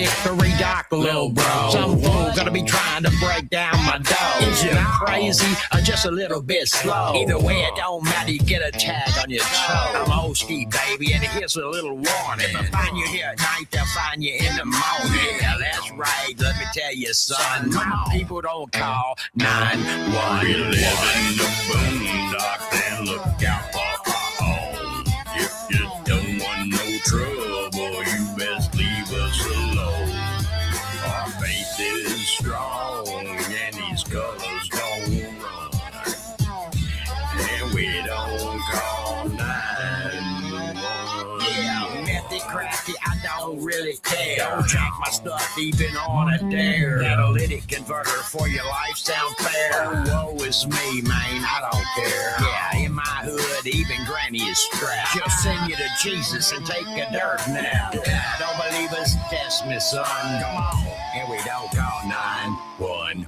victory dock, little bro. Some fool gonna be trying to break down my dough. Is you crazy or just a little bit slow? Either way, it don't matter, you get a tag on your toe. I'm Oski, baby, and here's a little warning. If I find you here at night, they'll find you in the morning. Yeah, that's right, let me tell you, son. My people don't call 911. We live in the boondocks and look out for home. If you don't want no trouble, you best leave us alone. Our faith is strong and these colors don't run. And we don't call 911. Yeah, method crafty, I don't really care. Don't check my stuff even on a dare. Catalytic converter for your life sound fair. Oh, woe is me, man, I don't care. Yeah, in my hood, even granny is strapped. She'll send you to Jesus and take a dirt nap. Yeah, don't believe us? Test me, son. Come on. And we don't call 911.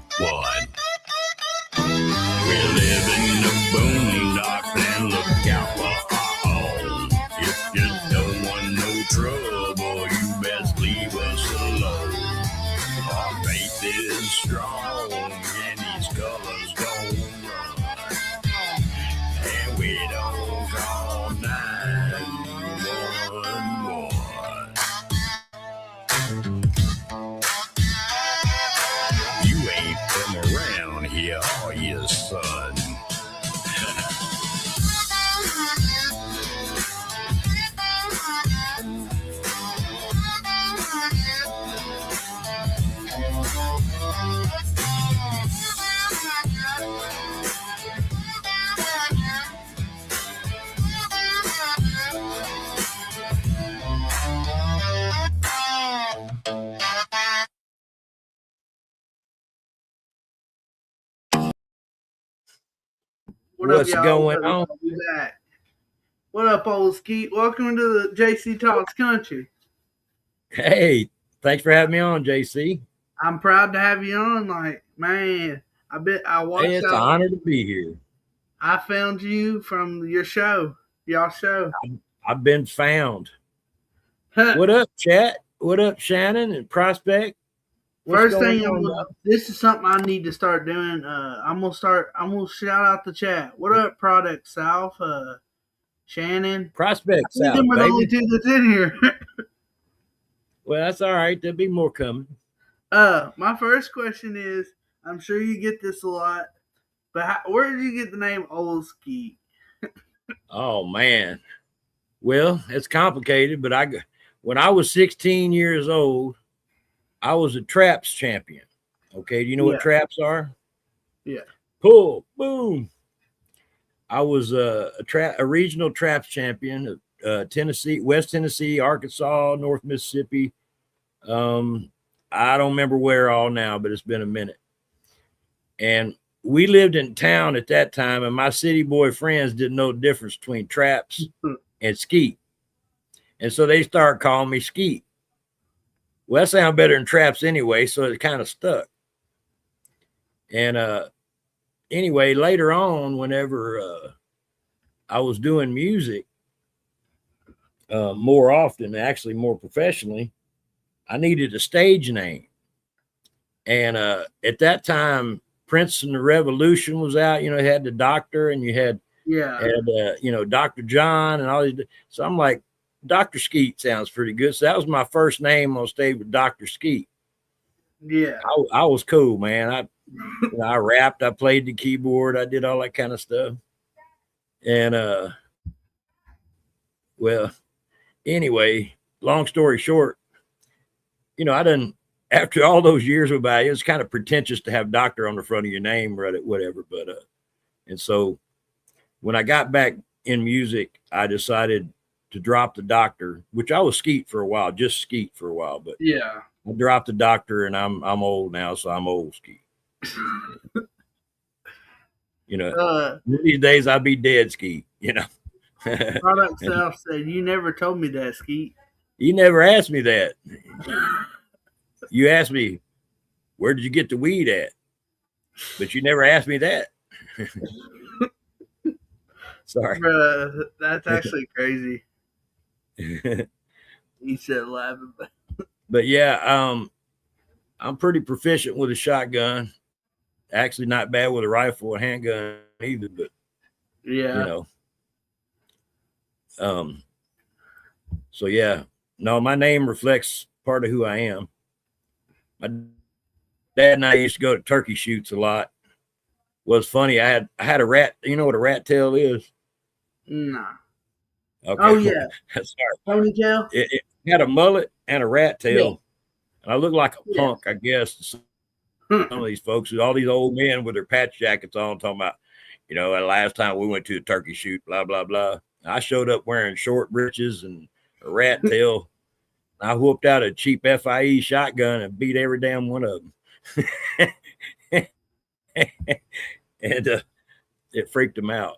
We live in the boondocks and look out for home. If you don't want no trouble, you best leave us alone. Our faith is strong and these colors don't run. And we don't call 911. You ain't from around here, are you, son? What's going on? What up, old Skeet? Welcome to the Jctalkzkuntry. Hey, thanks for having me on, JC. I'm proud to have you on. Like, man, I watched. Hey, it's an honor to be here. I found you from your show, y'all show. I've been found. What up, chat? What up, Shannon and Prospect? First thing, this is something I need to start doing. I'm gonna shout out the chat. What up, Product South? Shannon, Prospect South. Them are the only two that's in here. Well, that's all right. There'll be more coming. My first question is, I'm sure you get this a lot, but where did you get the name Old Skeet? Oh man, well, it's complicated, but when I was 16 years old, I was a traps champion. Okay, do you know what traps are? Yeah. Pull, boom. I was a regional traps champion of Tennessee, West Tennessee, Arkansas, North Mississippi. I don't remember where all now, but it's been a minute. And we lived in town at that time, and my city boy friends didn't know the difference between traps and skeet. And so they started calling me Skeet. Well, that sounded better than traps anyway, so it kind of stuck. And anyway, later on, whenever I was doing music more often, actually more professionally, I needed a stage name. And at that time, Prince and the Revolution was out. You know, you had the Doctor, and you had Dr. John and all these. So I'm like, Dr. Skeet sounds pretty good. So that was my first name on stage with Dr. Skeet. Yeah. I was cool, man. I rapped, I played the keyboard, I did all that kind of stuff. And well, anyway, long story short, after all those years went by, it was kind of pretentious to have doctor on the front of your name or whatever. But and so when I got back in music, I decided to drop the doctor, which I was Skeet for a while, just Skeet for a while. But yeah, I dropped the doctor, and I'm old now, so I'm old Skeet. These days I'd be dead Skeet. Product Self said, "You never told me that, Skeet. You never asked me that. You asked me, where did you get the weed at? But you never asked me that." Sorry. That's actually crazy. He said laughing. But yeah, I'm pretty proficient with a shotgun. Actually, not bad with a rifle or handgun either. But you Yeah. know, um, so yeah, no, my name reflects part of who I am. My dad and I used to go to turkey shoots a lot. Was funny. I had a rat. You know what a rat tail is? Nah. Okay, Oh yeah. sorry. Ponytail. It had a mullet and a rat Yeah. tail, and I looked like a Yeah. punk, I guess. To some of these folks, all these old men with their patch jackets on, talking about, the last time we went to a turkey shoot, blah blah blah. I showed up wearing short breeches and a rat tail. I whooped out a cheap FIE shotgun and beat every damn one of them. And it freaked them out.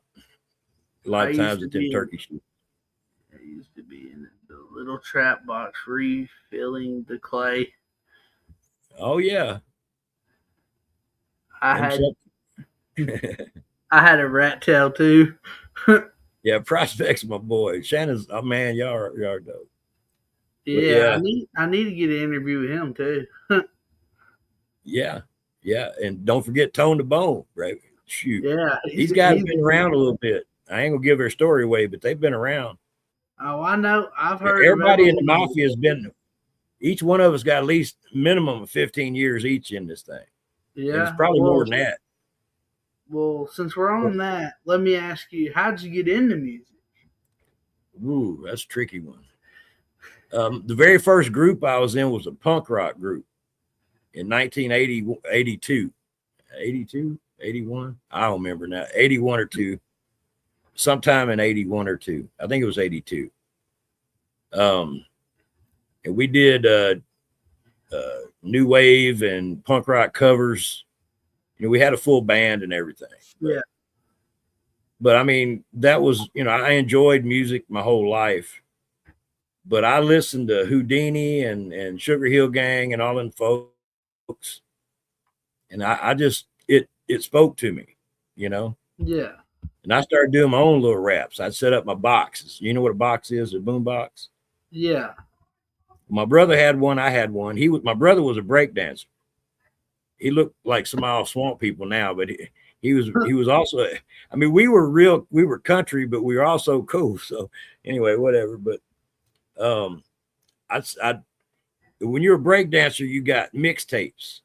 A lot I of used times to at them be in, turkey shoots. I used to be in the little trap box refilling the clay. Oh yeah, I them had some- I had a rat tail too. yeah. Prospects, my boy. Shannon's a man. Y'all are dope. But Yeah, yeah, I need to get an interview with him too. yeah, yeah. And don't forget Tone the Bone, right? Shoot, Yeah, these guys have been around a little bit. I ain't gonna give their story away, but they've been around. Oh, I know. I've heard of Everybody in the everyone. mafia has been. Each one of us got at least minimum of 15 years each in this thing. And it's Yeah. probably more than that. Well, since we're on that, let me ask you, how'd you get into music? Ooh, that's a tricky one. The very first group I was in was a punk rock group in 1980, 82, 82, 81. I don't remember now. 81 or 2. Sometime in 81 or 2. I think it was 82. And we did new wave and punk rock covers. We had a full band and everything. Yeah. But I mean, that was, I enjoyed music my whole life. But I listened to Houdini and Sugar Hill Gang and all them folks. And I just, it spoke to me, Yeah. And I started doing my own little raps. I'd set up my boxes. You know what a box is? A boom box? Yeah. My brother had one. I had one. My brother was a break dancer. He looked like some old swamp people now, but he was also, I mean, we were country, but we were also cool. So anyway, whatever. But when you're a break dancer, you got mixtapes.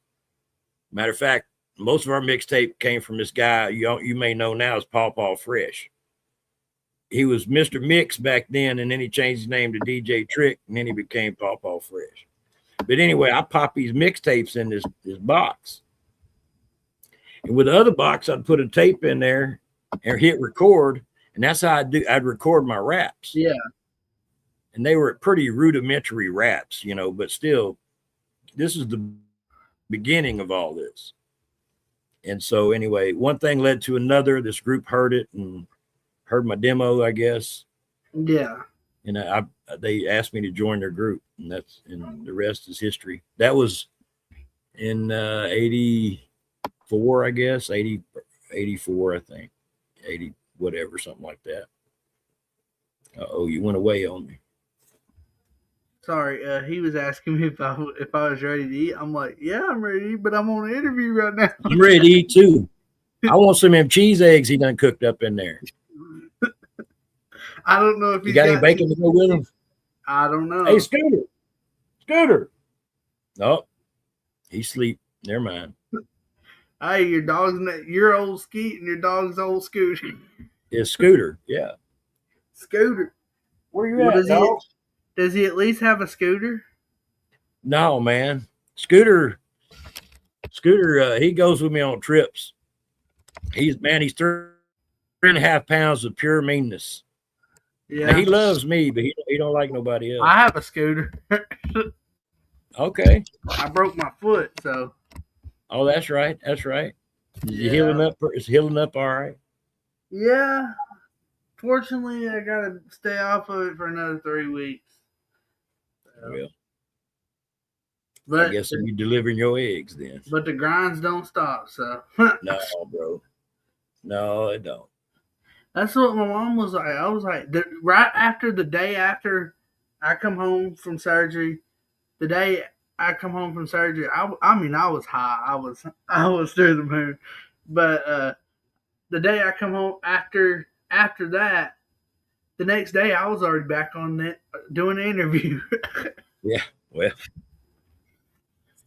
Matter of fact, most of our mixtape came from this guy you may know now as Paw Fresh. He was Mr. Mix back then, and then he changed his name to DJ Trick, and then he became Paw Fresh. But anyway, I popped these mixtapes in this box. And with the other box, I'd put a tape in there and hit record, and that's how I'd record my raps. Yeah. And they were pretty rudimentary raps, but still, this is the beginning of all this. And so anyway, one thing led to another. This group heard it and heard my demo, I guess. Yeah. And they asked me to join their group, and the rest is history. That was in 84, I guess, 84, I think, 80, whatever, something like that. Oh, you went away on me. Sorry, he was asking me if I was ready to eat. I'm like, yeah, I'm ready to eat, but I'm on an interview right now. I'm ready to eat too. I want some of them cheese eggs he done cooked up in there. I don't know if you got any bacon to go with them. I don't know. Hey, Scooter. No, he sleep. Never mind. Hey, your old Skeet and your dog's old Scooter. It's Scooter. Yeah. Scooter. Where you at, dog? Does he at least have a scooter? No, man. Scooter, he goes with me on trips. He's 3.5 pounds of pure meanness. Yeah. Now, he loves me, but he don't like nobody else. I have a scooter. Okay. I broke my foot, so. Oh, that's right. That's right. Is healing up? Is healing up all right? Yeah. Fortunately, I gotta stay off of it for another 3 weeks. Well, but I guess you'll be delivering your eggs then. But the grinds don't stop, so. No, bro. No, it don't. That's what my mom was like. I was like, right after the day after I come home from surgery, the day I come home from surgery, I mean, I was high. I was through the moon. But the day I come home after that, the next day I was already back on it doing an interview. Yeah, well,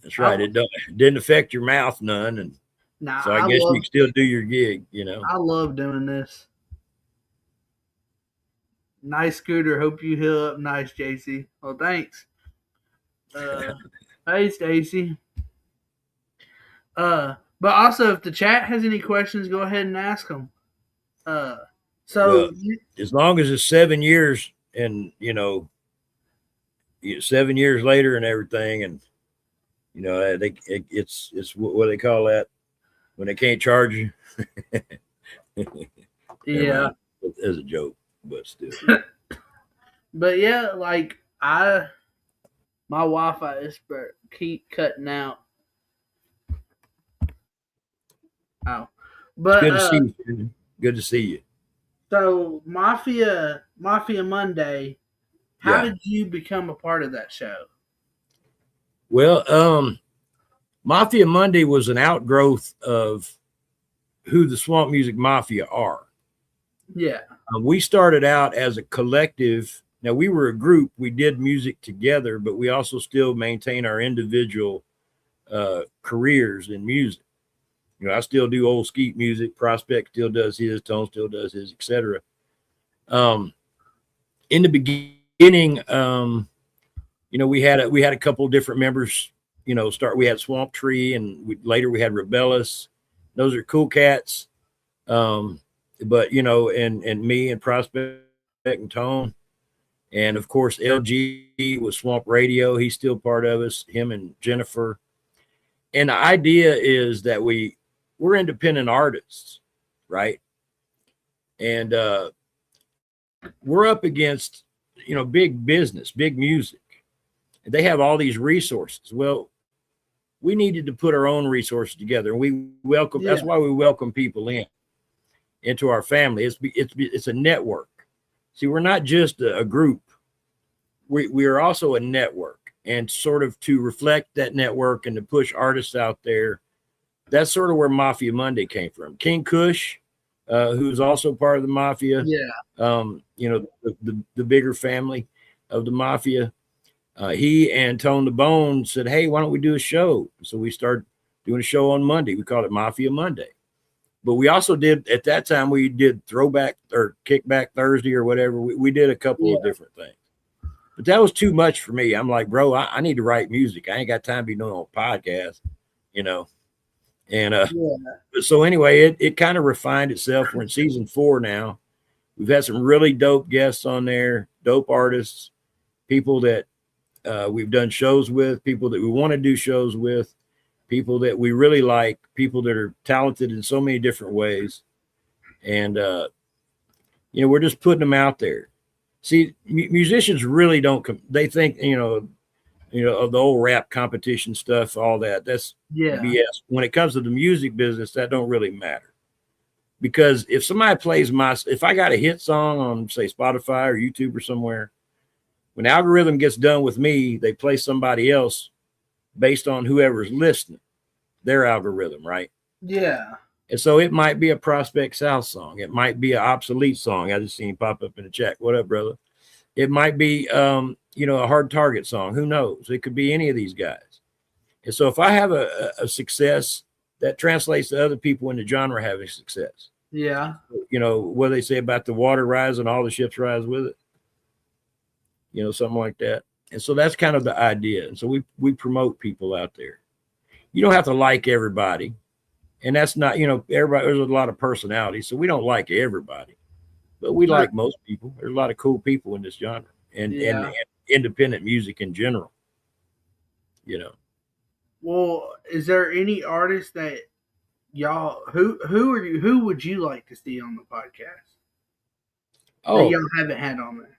that's right. It didn't affect your mouth none, and Nah, so I guess you can still do your gig. I love doing this. Nice scooter. Hope you heal up nice, JC. Well, thanks. Hey, Stacy. But also, if the chat has any questions, go ahead and ask them. Well, as long as it's 7 years, and 7 years later and everything, and it's what they call that when they can't charge you. Yeah, as a joke, but still. But yeah, like my Wi-Fi is keep cutting out. Oh, but It's good to see you. Good to see you. So Mafia Monday, how did you become a part of that show? Well, Mafia Monday was an outgrowth of who the Swamp Music Mafia are. Yeah. We started out as a collective. Now, we were a group. We did music together, but we also still maintain our individual careers in music. I still do old skeet music. Prospect still does his. Tone still does his, etc. In the beginning, we had a couple of different members. We had Swamp Tree, and later we had Rebellis. Those are cool cats. But and me and Prospect and Tone, and of course LG was Swamp Radio. He's still part of us. Him and Jennifer. And the idea is that we're independent artists, right? And we're up against big business, big music. They have all these resources. Well, we needed to put our own resources together, and we welcome. Yeah. That's why we welcome people into our family. It's a network. See, we're not just a group. We are also a network, and sort of to reflect that network and to push artists out there. That's sort of where Mafia Monday came from. King Kush, who's also part of the Mafia. Yeah. The bigger family of the Mafia. He and Tone the Bone said, "Hey, why don't we do a show?" So we started doing a show on Monday. We called it Mafia Monday. But we also did, at that time, we did Throwback or Kickback Thursday or whatever. We did a couple of different things. But that was too much for me. I'm like, bro, I need to write music. I ain't got time to be doing a podcast, And so anyway, it kind of refined itself. We're in season 4 now. We've had some really dope guests on there, dope artists, people that we've done shows with, people that we want to do shows with, people that we really like, people that are talented in so many different ways. And, we're just putting them out there. See, musicians really don't, they think, of the old rap competition stuff, all that. That's BS. When it comes to the music business, that don't really matter. Because if somebody plays if I got a hit song on, say, Spotify or YouTube or somewhere, when the algorithm gets done with me, they play somebody else based on whoever's listening, their algorithm, right? Yeah. And so it might be a Prospect South song. It might be an Obsolete song. I just seen it pop up in the chat. What up, brother? It might be, a Hard Target song. Who knows? It could be any of these guys. And so if I have a success, that translates to other people in the genre having success. Yeah. What they say about the water rising, all the ships rise with it. Something like that. And so that's kind of the idea. And so we promote people out there. You don't have to like everybody. And that's not, everybody, there's a lot of personalities. So we don't like everybody, but we like most people. There's a lot of cool people in this genre and independent music in general, Well, is there any artist that y'all, who would you like to see on the podcast? Oh, that y'all haven't had on there.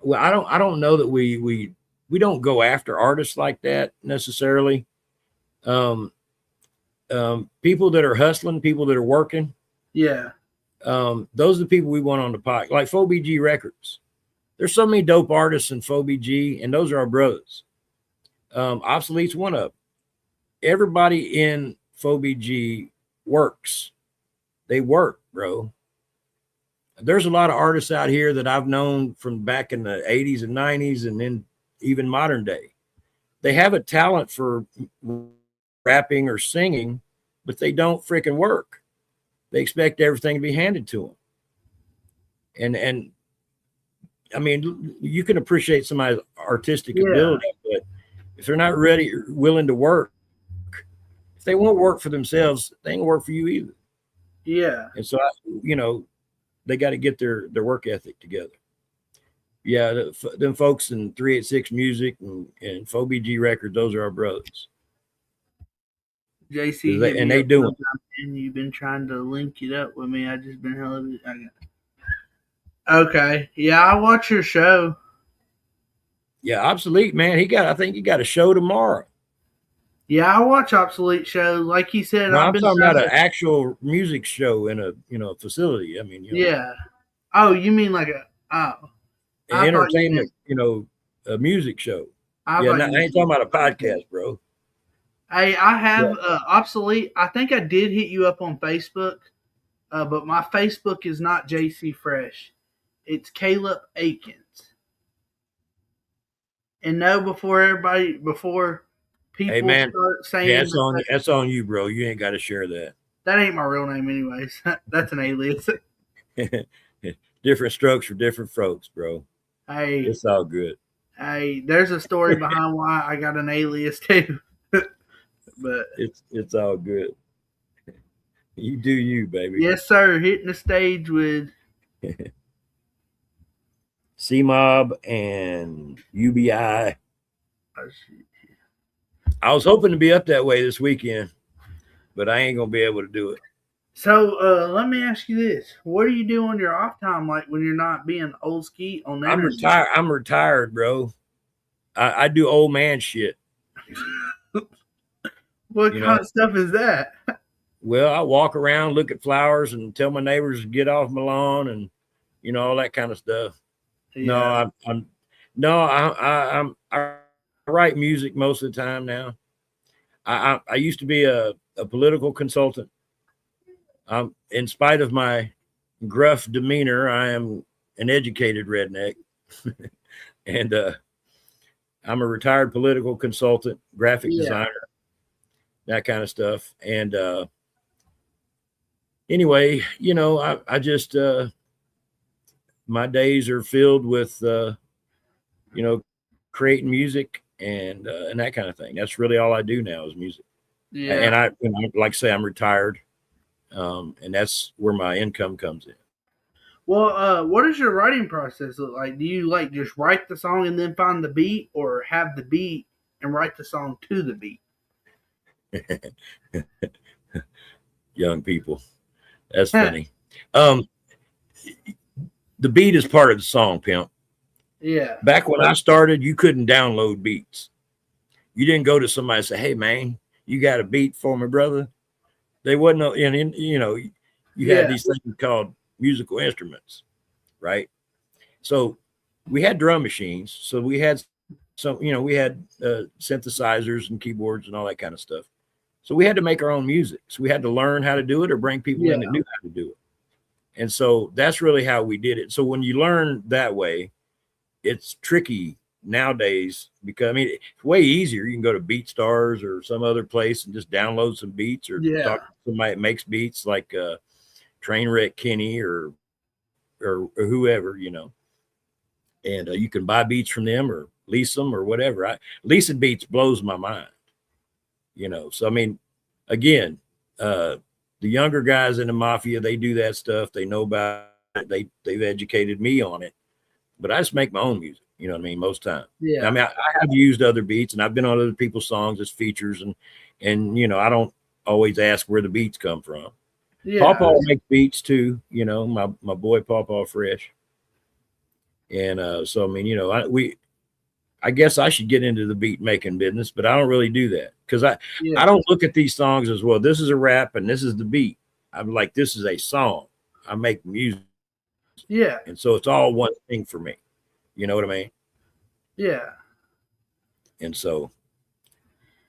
Well, I don't know that we don't go after artists like that necessarily. People that are hustling, people that are working. Yeah. Those are the people we want on the podcast, like FoBG Records. There's so many dope artists in FoBG, and those are our brothers. Obsolete's one of 'em. Everybody in FOBG works. They work, bro. There's a lot of artists out here that I've known from back in the 80s and 90s and then even modern day. They have a talent for rapping or singing, but they don't freaking work. They expect everything to be handed to them. And I mean, you can appreciate somebody's artistic ability, but if they're not ready or willing to work, if they won't work for themselves, they ain't gonna work for you either. Yeah. And so, they got to get their work ethic together. Yeah, them folks in 386 Music and FOBG Records, those are our brothers. JC, They doing it. And you've been trying to link it up with me. I just been hella. Okay, yeah, I watch your show. Yeah, Obsolete, man. I think he got a show tomorrow. Yeah, I watch Obsolete show. Like he said, No, I'm talking about an actual music show in a facility. I mean, yeah. Oh, you mean like an entertainment, a music show. I ain't talking about a podcast, bro. Hey, I have Obsolete. I think I did hit you up on Facebook, but my Facebook is not JC Fresh. It's Caleb Akins. And no, before people start saying that's on you, bro. You ain't got to share that. That ain't my real name, anyways. That's an alias. Different strokes for different folks, bro. Hey, it's all good. Hey, there's a story behind why I got an alias too. But it's all good. You do you, baby. Yes, sir. Hitting the stage with C-Mob and UBI. I was hoping to be up that way this weekend, but I ain't gonna be able to do it. So let me ask you this: what do you do on your off time, like when you're not being old skeet on the internet? I'm retired, bro. I do old man shit. What kind of stuff is that? Well, I walk around, look at flowers, and tell my neighbors to get off my lawn, and all that kind of stuff. Yeah. I write music most of the time now. I used to be a political consultant. In spite of my gruff demeanor, I am an educated redneck, and I'm a retired political consultant, graphic designer, that kind of stuff. And anyway, I just my days are filled with creating music and that kind of thing. That's really all I do now is music. Yeah. And I like I say, I'm retired. And that's where my income comes in. Well, what does your writing process look like? Do you just write the song and then find the beat, or have the beat and write the song to the beat? Young people, that's funny. The beat is part of the song, pimp. Yeah. Back when I started, you couldn't download beats. You didn't go to somebody and say, "Hey, man, you got a beat for me, brother?" They wasn't, you had these things called musical instruments, right? So we had drum machines. So we had we had synthesizers and keyboards and all that kind of stuff. So we had to make our own music. So we had to learn how to do it or bring people in that knew how to do it. And so that's really how we did it. So when you learn that way, it's tricky nowadays because it's way easier. You can go to BeatStars or some other place and just download some beats or talk to somebody that makes beats like Trainwreck Kenny or whoever, and you can buy beats from them or lease them or whatever. Leasing beats blows my mind, So again, the younger guys in the mafia, they do that stuff. They know about it. They've educated me on it, but I just make my own music. You know what I mean? Most time. Yeah. I have used other beats and I've been on other people's songs as features and I don't always ask where the beats come from. Yeah. Pawpaw makes beats too, my boy Pawpaw Fresh. And so I guess I should get into the beat making business, but I don't really do that because I don't look at these songs as well. This is a rap and this is the beat. I'm like, this is a song. I make music. Yeah. And so it's all one thing for me. You know what I mean? Yeah. And so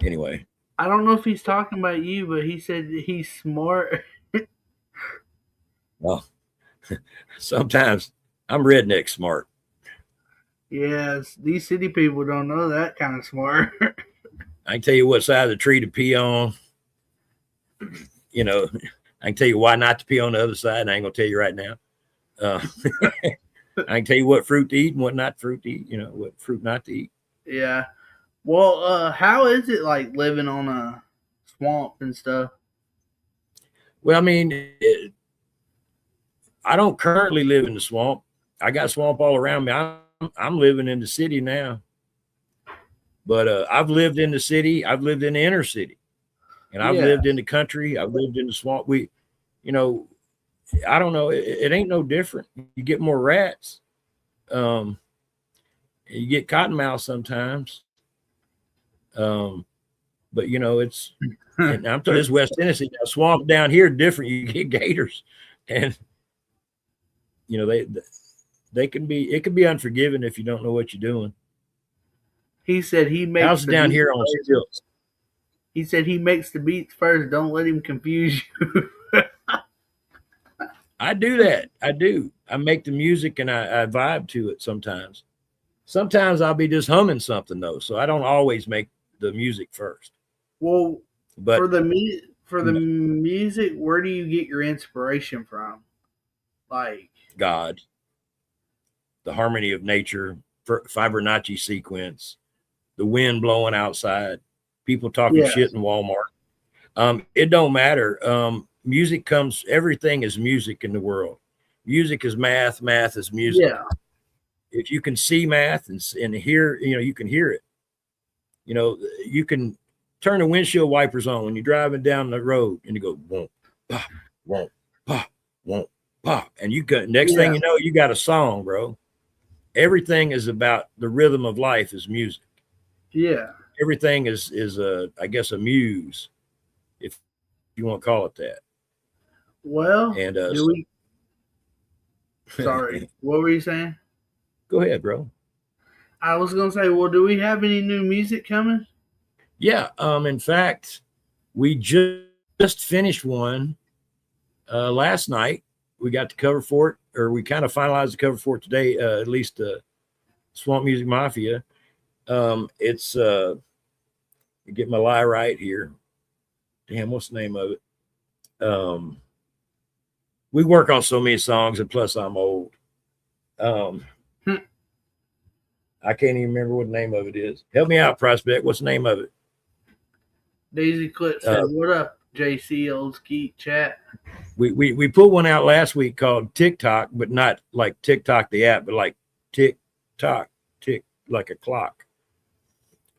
Anyway, I don't know if he's talking about you, but he said he's smart. well, sometimes I'm redneck smart. Yes, these city people don't know that kind of smart. I can tell you what side of the tree to pee on. You know, I can tell you why not to pee on the other side. And I ain't gonna tell you right now. Uh, I can tell you what fruit to eat and what not fruit to eat. You know, what fruit not to eat. Yeah. Well, how is it like living on a swamp and stuff? Well, I mean, I don't currently live in the swamp. I got swamp all around me. I'm living in the city now. But I've lived in the city. I've lived in the inner city, and I've Yeah. lived in the country. I've lived in the swamp. You know, I don't know. It ain't no different. You get more rats. Um, you get cottonmouths sometimes. But you know, and I'm telling you, this West Tennessee. Now, swamp down here different. You get gators, and you know they can be. It can be unforgiving if you don't know what you're doing. He said he makes How's it the down beats here on first. stilts? He said he makes the beats first. Don't let him confuse you. I do that. I do. I make the music and I vibe to it sometimes. Sometimes I'll be just humming something though, so I don't always make the music first. Well, But for the music, where do you get your inspiration from? Like, God, the harmony of nature, Fibonacci sequence, the wind blowing outside, people talking yeah, shit in Walmart. It don't matter. Music comes. Everything is music in the world. Music is math. Math is music. yeah, If you can see math and hear, you know, you can hear it. You know, you can turn the windshield wipers on when you're driving down the road and you go, won't, pop, won't, pop, won't, pop. And you got, next thing you know, you got a song, bro. Everything is about the rhythm of life is music. yeah. Everything is I guess, a muse, if you want to call it that. Well, And do we? Sorry, what were you saying? Go ahead, bro. I was gonna say, well, do we have any new music coming? Yeah. In fact, we just finished one last night. We got the cover for it, or we kind of finalized the cover for it today. At least Swamp Music Mafia. It's get my lie right here. Damn, what's the name of it? We work on so many songs, and plus I'm old. I can't even remember what the name of it is. Help me out, Prospect. What's the name of it? Daisy Clip said, "What up, JC old Skeet chat?" We put one out last week called TikTok, but not like TikTok the app, but like tick tock, tick like a clock.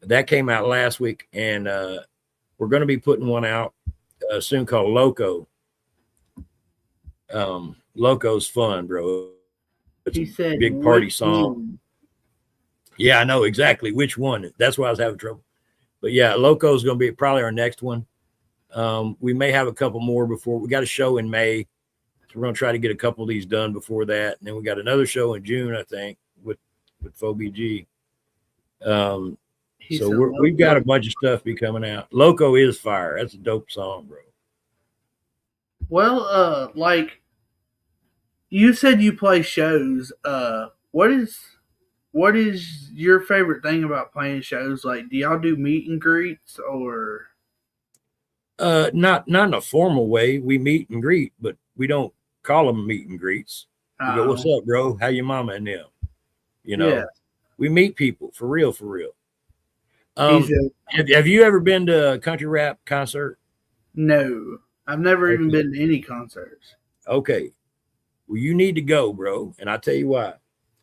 That came out last week, and we're going to be putting one out soon called Loco. Loco's fun, bro. It's a big party song. Yeah, I know exactly which one. That's why I was having trouble. But yeah, Loco is going to be probably our next one. We may have a couple more before. We got a show in May. So we're going to try to get a couple of these done before that. And then we got another show in June, I think, with FOBG. So we've got a bunch of stuff be coming out. Loco is fire. That's a dope song, bro. Well, like you said, you play shows. What is your favorite thing about playing shows? Like, do y'all do meet and greets or? Not in a formal way. We meet and greet, but we don't call them meet and greets. We go, "What's up, bro? How your mama and them?" You know, we meet people for real, for real. Have you ever been to a country rap concert? No, I've never even been to any concerts. Okay, well, you need to go, bro, and I'll tell you why.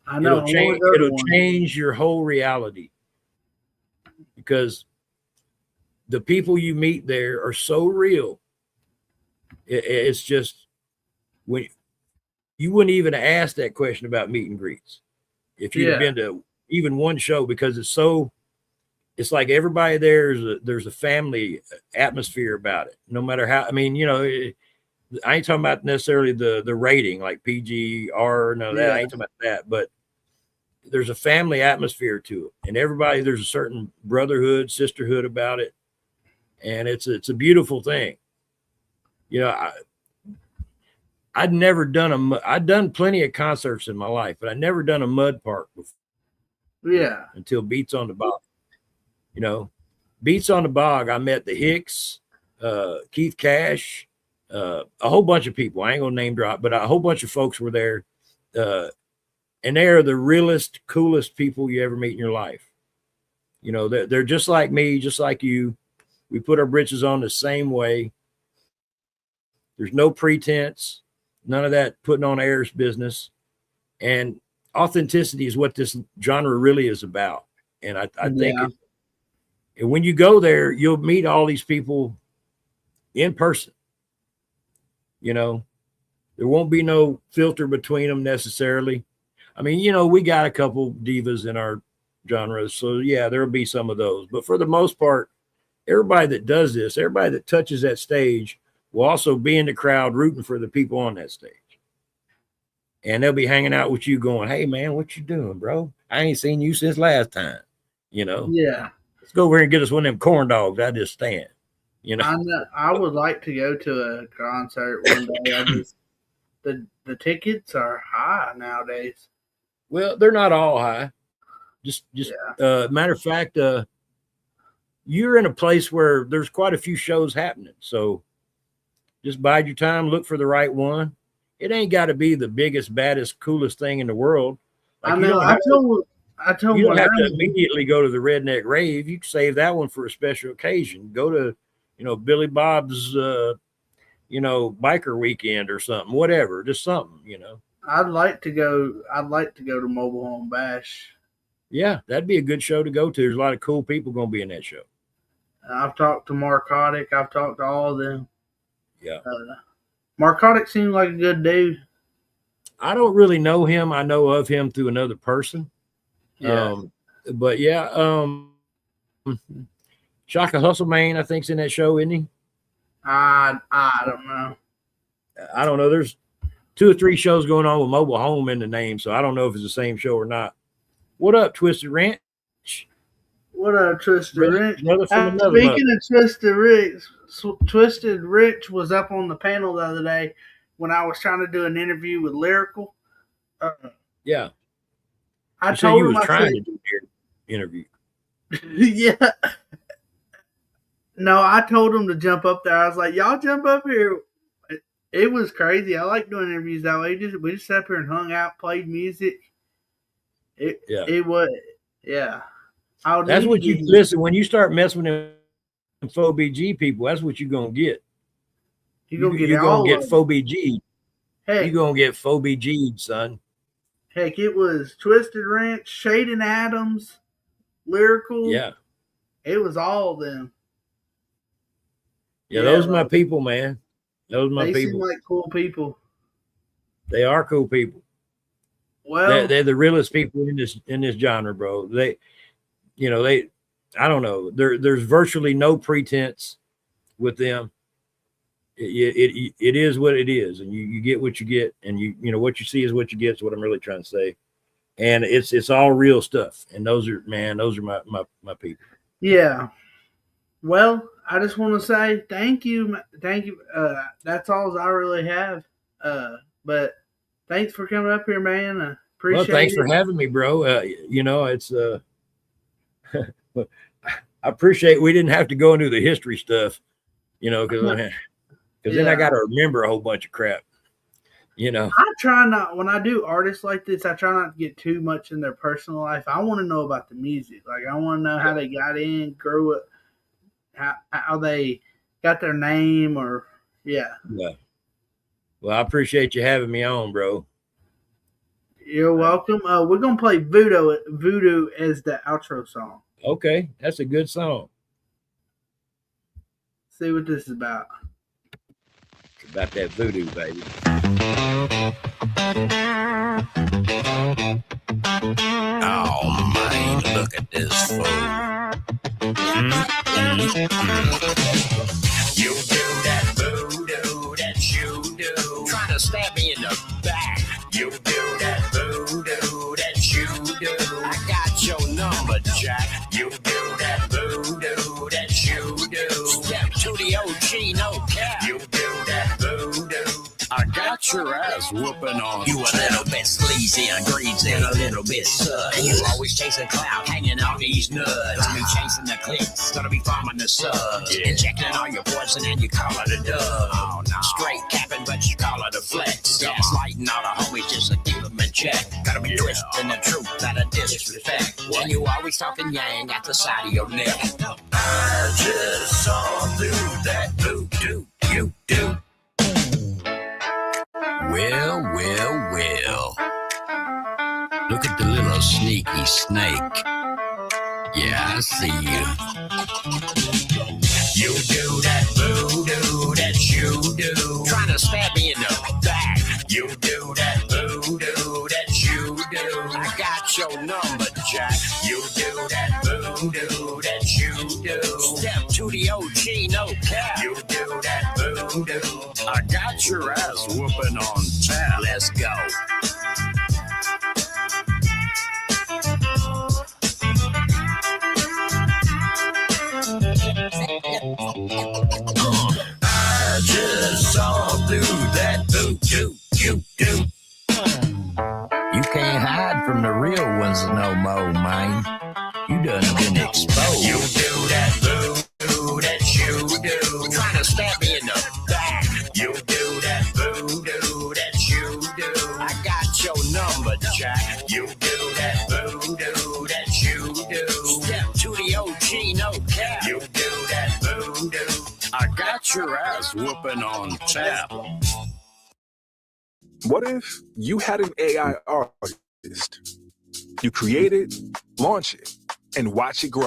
I know it'll change your whole reality, because the people you meet there are so real. It's just, when you wouldn't even ask that question about meet and greets if you'd have been to even one show, because it's like everybody there's a family atmosphere about it. No matter how, I mean, you know, I ain't talking about necessarily the rating like PG, R, no, that I ain't talking about that, but there's a family atmosphere to it, and everybody, there's a certain brotherhood, sisterhood about it. and it's a beautiful thing. You know, I'd never done I'd done plenty of concerts in my life, but I'd never done a mud park before. Yeah. Until Beats on the Bog. You know, Beats on the Bog, I met the Hicks, Keith Cash, a whole bunch of people. I ain't gonna name drop, but a whole bunch of folks were there. And they are the realest, coolest people you ever meet in your life. You know, they're just like me, just like you. We put our britches on the same way. There's no pretense, none of that putting on airs business. And authenticity is what this genre really is about. And I think and when you go there, you'll meet all these people in person. You know, there won't be no filter between them necessarily. I mean, you know, we got a couple divas in our genres. So, yeah, there'll be some of those. But for the most part, everybody that does this, everybody that touches that stage will also be in the crowd rooting for the people on that stage. And they'll be hanging out with you going, hey, man, what you doing, bro? I ain't seen you since last time, you know? Yeah. Let's go over here and get us one of them corn dogs. I just stand, you know? I would like to go to a concert one day. The tickets are high nowadays. Well, they're not all high. Matter of fact, you're in a place where there's quite a few shows happening. So just bide your time, look for the right one. It ain't got to be the biggest, baddest, coolest thing in the world. Like, I know. I told you don't have to immediately go to the Redneck Rave. You can save that one for a special occasion. Go to, you know, Billy Bob's, you know, biker weekend or something, whatever, just something, you know. I'd like to go to Mobile Home Bash. Yeah, that'd be a good show to go to. There's a lot of cool people going to be in that show. I've talked to Marcotic. I've talked to all of them. Yeah. Marcotic seems like a good dude. I don't really know him. I know of him through another person. Yeah. But yeah, Shaka Hustlemane, I think's in that show, isn't he? I don't know. I don't know. There's 2 or 3 shows going on with Mobile Home in the name, so I don't know if it's the same show or not. What up, Twisted Ranch? What up, Twisted Rich? Speaking of Twisted Rich, Twisted Rich was up on the panel the other day when I was trying to do an interview with Lyrical. Yeah. I told him trying to do an interview. Yeah. No, I told him to jump up there. I was like, y'all jump up here. It was crazy. I like doing interviews that way. We just sat up here and hung out, played music. It was, yeah. That's what you listen. When you start messing with them faux BG people, that's what you're gonna get. You're gonna get faux BG. Hey, you're gonna get faux BG, son. Heck, it was Twisted Ranch, Shaden Adams, Lyrical. Yeah, it was all of them. Yeah, those are my people, man. Those are my people. They seem like cool people. They are cool people. Well, they're the realest people in this genre, bro. I don't know. There's virtually no pretense with them. It is what it is, and you get what you get, and you know what you see is what you get. Is what I'm really trying to say, and it's all real stuff. And those are my people. Yeah. Well, I just want to say thank you. That's all I really have. But thanks for coming up here, man. I appreciate it. Well, thanks for having me, bro. It's I appreciate we didn't have to go into the history stuff, because then I got to remember a whole bunch of crap. I try not, when I do artists like this, I try not to get too much in their personal life. I want to know about the music. Like, I want to know how they got in, grew up, how they got their name, or yeah. Well, I appreciate you having me on, bro. You're welcome. We're gonna play Voodoo as the outro song. Okay, that's a good song. See what this is about. It's about that voodoo, baby. Oh man, look at this fool. You do that voodoo that you do, trying to stab me in the back. You do that voodoo that you do. I got your number, Jack. You do that voodoo that you do. whooping on You a little bit sleazy and greasy and a little bit sus. You always chasing clout, hanging out these nuts. Me chasing the clicks, gonna be farming the subs. Injecting all your poison and you call it a dub. Oh, no. Straight capping, but you call it a flex. Gaslighting all the homies just to keep them in check. Gotta be twisting the truth out of disrespect. And you always talking yang at the side of your neck. I just saw through that voodoo you do. Well, well, well. Look at the little sneaky snake. Yeah, I see you. You do that voodoo that you do. Trying to stab me in the back. You do that voodoo that you do. I got your number, Jack. You do that voodoo that you do. Step to the OG, no cap. You do that voodoo. I got your ass whooping on tap. Let's go. I just saw through that voodoo you do. You can't hide from the real ones no more, man. You done been exposed. You do that voodoo that you do. Trying to stab me in the back. You do that voodoo that you do. I got your number, Jack. You do that voodoo that you do. Step to the OG, no cap. You do that voodoo. I got your ass whooping on tap. What if you had an AI artist? You create it, launch it, and watch it grow.